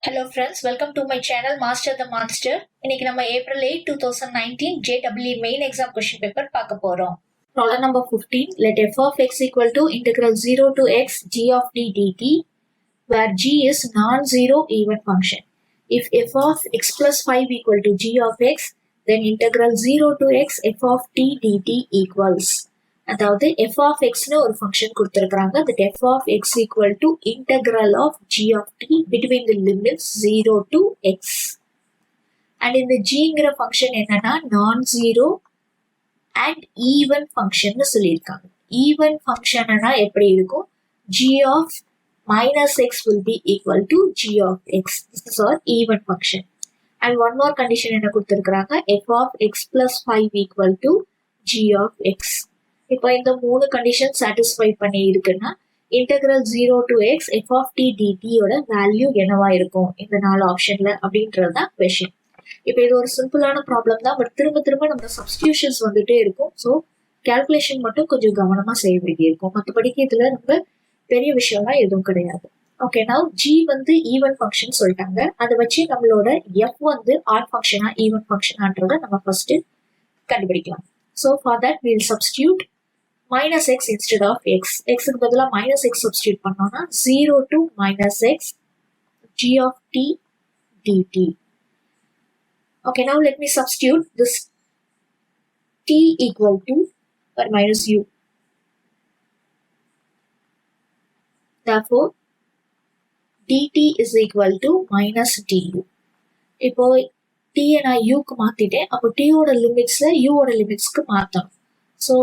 Hello friends, welcome to my channel Master the Monster. இன்னைக்கு நம்ம April 8, 2019 JEE main exam question paper பார்க்க போறோம். Problem number 15. Let f of x equal to integral 0 to x g of t dt where g is non-zero even function. If f of x plus 5 equal to g of x, then integral 0 to x f of t dt equals. அதாவது f of xனு ஒரு function கொடுத்திருக்காங்க. that f of x equal to integral of g of t between the limits 0 to x. and இந்த gங்கிற function என்னன்னா non-zero and even function சொல்லியிருக்காங்க. even ஃபங்க்ஷன்னா எப்படி இருக்கும்? g of minus x will be equal to g of x. This is our even function. And one more condition என்ன கொடுத்திருக்காங்க? f of x plus 5 equal to g of x. இப்போ இந்த மூணு condition satisfy பண்ணி இருக்குன்னா integral 0 to x f of t dt யோட value என்னவா இருக்கும் இந்த நாலு ஆப்ஷன்ல அப்படின்றது தான் கொஸ்டின். இப்போ இது ஒரு சிம்பிளான ப்ராப்ளம் தான், பட் திரும்ப திரும்ப நம்ம சப்ஸ்டியூஷன்ஸ் வந்துட்டே இருக்கும். ஸோ கால்குலேஷன் மட்டும் கொஞ்சம் கவனமா செய்ய வேண்டியிருக்கும். மற்றபடிக்கு இதுல ரொம்ப பெரிய விஷயம்லாம் எதுவும் கிடையாது. ஓகே, நான் g வந்து ஈவன் ஃபங்க்ஷன் சொல்லிட்டாங்க. அதை வச்சு நம்மளோட f வந்து ஆட் ஃபங்க்ஷனா ஈவன் ஃபங்க்ஷனான்றதை நம்ம ஃபர்ஸ்ட் கண்டுபிடிக்கலாம். So for that we'll substitute minus x instead of x. x க்கு பதிலா minus x substitute பண்ணோம்னா 0 to minus x g of t dt. Okay, now let me substitute this t equal to or minus u. Therefore, dt is equal to minus du. இப்போ t நான் u க்கு மாத்திட்டேன். அப்போ t ஓட limits u ஓட லிமிட்ஸ்க்கு மாத்தணும். So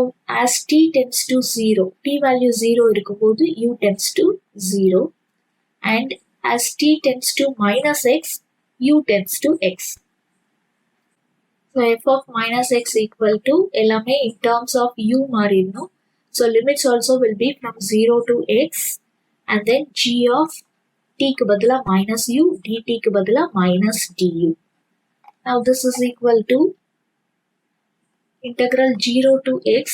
as t tends to 0, t value 0 இருக்கும்போது u tends to 0, and as t tends to minus x, u tends to x. So f of minus x equal to எல்லாமே in terms of u மாறிடணும். So limits also will be from 0 to x, and then g of t க்கு பதிலா minus u, dt க்கு பதிலா minus du. Now this is equal to integral 0 to x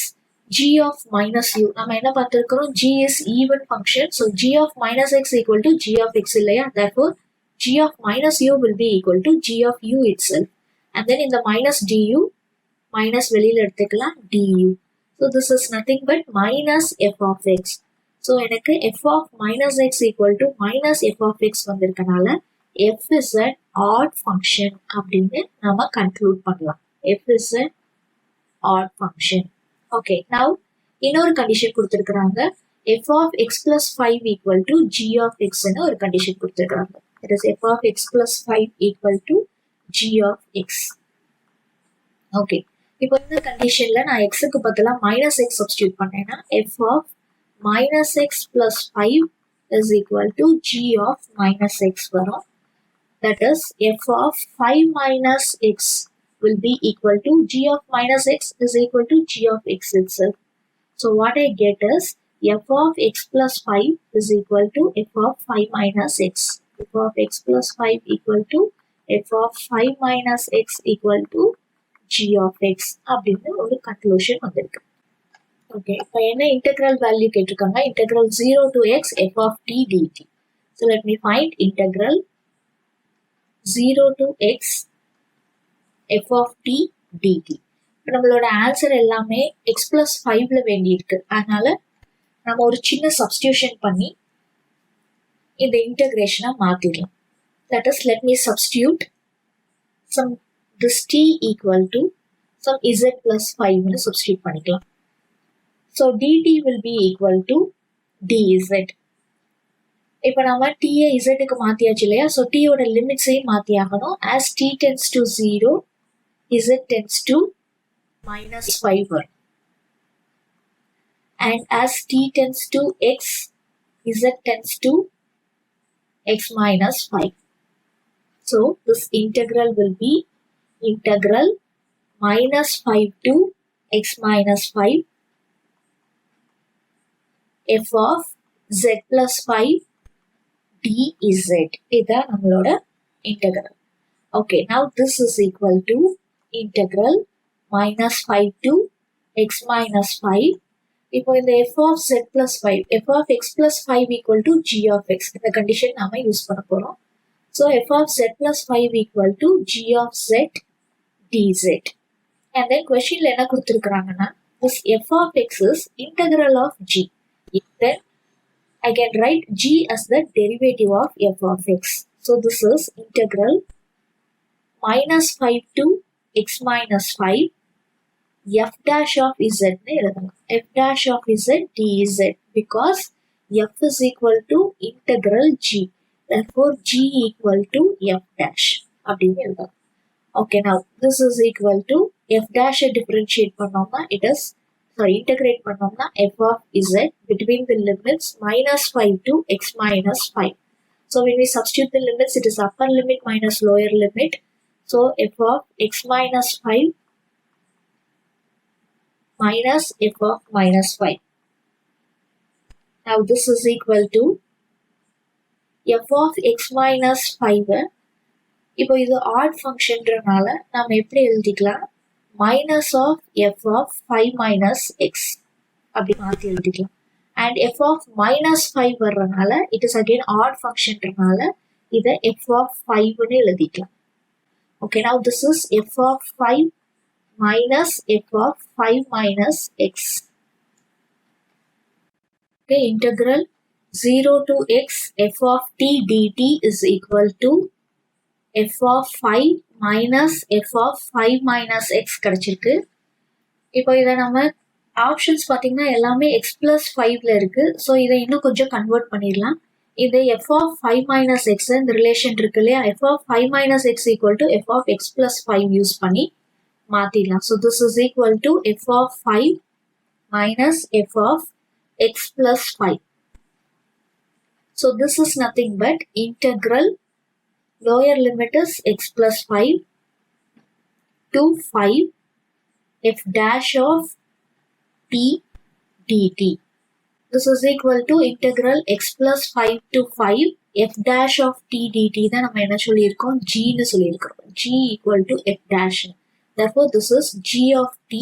g of minus u. நம்ம என்ன பார்த்திருக்கிறோம்? g is even function. So g of minus x equal to g of x இல்லையா? Therefore g of minus u will be equal to g of u itself. And then in the minus du, minus வெளியில எடுத்துக்கலாம் du. So this is nothing but minus f of x. So எனக்கு f of minus x equal to minus f of x வந்திருக்கனால f is an odd function அப்படின்னு நம்ம conclude பண்ணலாம். f is an odd function. Okay, now இன்னொரு condition கொடுத்திருக்காங்க. f of x plus 5 equal to g of x ன்னு ஒரு condition கொடுத்திருக்காங்க. That is f of x plus 5 equal to g of x. Okay, இப்போ இந்த கண்டிஷன்ல நான் x க்கு பதிலா minus x substitute பண்ணேன்னா f of minus x plus 5 is equal to g of minus x வரும். That is f of 5 minus x will be equal to g of minus x is equal to g of x itself. So what I get is f of x plus 5 is equal to f of 5 minus x. f of x plus 5 equal to f of 5 minus x equal to g of x அப்படின்னு ஒரு conclusion வந்திருக்கு. Okay, இப்போ என்ன integral value கேட்டிருக்காங்க? Integral 0 to x f of t dt. So let me find integral 0 to x f of t dt. இப்போ நம்மளோட answer எல்லாமே x plus 5ல வேண்டியிருக்கு. அதனால நம்ம ஒரு சின்ன சப்ஸ்டியூஷன் பண்ணி இந்த இன்டகிரேஷனை மாத்திடலாம். That is, let me substitute some this t equal to some z plus 5 ன்னு substitute பண்ணிக்கலாம். So dt will be equal to dz. இப்போ நம்ம t z க்கு மாத்தியாச்சு இல்லையா? So t ஓட லிமிட்ஸையும் மாத்தி ஆகணும். As t tends to 0, z tends to minus 5 வரும். And as t tends to x, z tends to x minus 5. So this integral will be integral minus 5 to x minus 5 f of z plus 5 dz. இதான் நம்மளோட integral. Okay, now this is equal to integral minus 5 to x minus 5 இப்போ இந்த f of z plus 5, f of x plus 5 equal to g of x இந்த condition நாம use பண்ண போறோம். So f of z plus 5 equal to g of z dz. And then question என்ன கொடுத்திருக்காங்கன்னா this f of x is integral of g. Then I can write g as the derivative of f of x. So this is integral minus 5 to x minus 5 f dash of z னு எழுதலாம். f dash of z dz because f is equal to integral g. Therefore g equal to f dash அப்படின்னு எழுதலாம். Okay, now this is equal to f dash differentiate பண்ணோம்னா integrate பண்ணோம்னா f of z between the limits minus 5 to x minus 5. So when we substitute the limits, it is upper limit minus lower limit. So f of x minus 5 minus f of minus 5. Now this is equal to f of x minus 5. இப்போ இது odd functionன்றனால நாம் எப்படி எழுதிக்கலாம் minus of f of 5 minus x அப்படி மாற்றி எழுதிக்கலாம். And f of minus 5 வர்றனால it is again odd functionன்றனால இதை f of 5 னு எழுதிக்கலாம். Okay, now this is f of 5 minus f of 5 minus x. Okay, integral 0 to x f of t dt is equal to f of 5 minus f of 5 minus x கிடைச்சிருக்கு. இப்போ இதை நம்ம options பார்த்தீங்கன்னா எல்லாமே x plus 5ல இருக்கு. So இதை இன்னும் கொஞ்சம் கன்வெர்ட் பண்ணிடலாம். இது f of 5 minus x இந்த ரிலேஷன் இருக்கு இல்லையா, f of 5 minus x equal to f of x plus 5 use பண்ணி மாத்திடலாம். So this is equal to f of 5 minus f of x plus 5. So this is nothing but integral lower limit is x plus 5 to 5 f dash of t dt. This is equal to integral x plus 5 to 5 f dash of t dt தான் நம்ம என்ன சொல்லியிருக்கோம் g னு சொல்லியிருக்கோம். g equal to f dash. Therefore this is g of t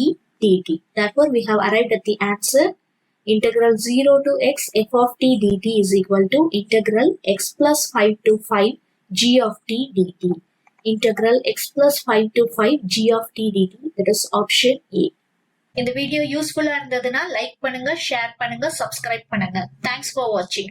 dt. Therefore we have arrived at the answer. Integral 0 to x f of t dt is equal to integral x plus 5 to 5 g of t dt. Integral x plus 5 to 5 g of t dt. That is option A. இந்த video யூஸ்ஃபுல்லா இருந்ததுன்னா like பண்ணுங்க, share பண்ணுங்க, subscribe பண்ணுங்க. Thanks for watching.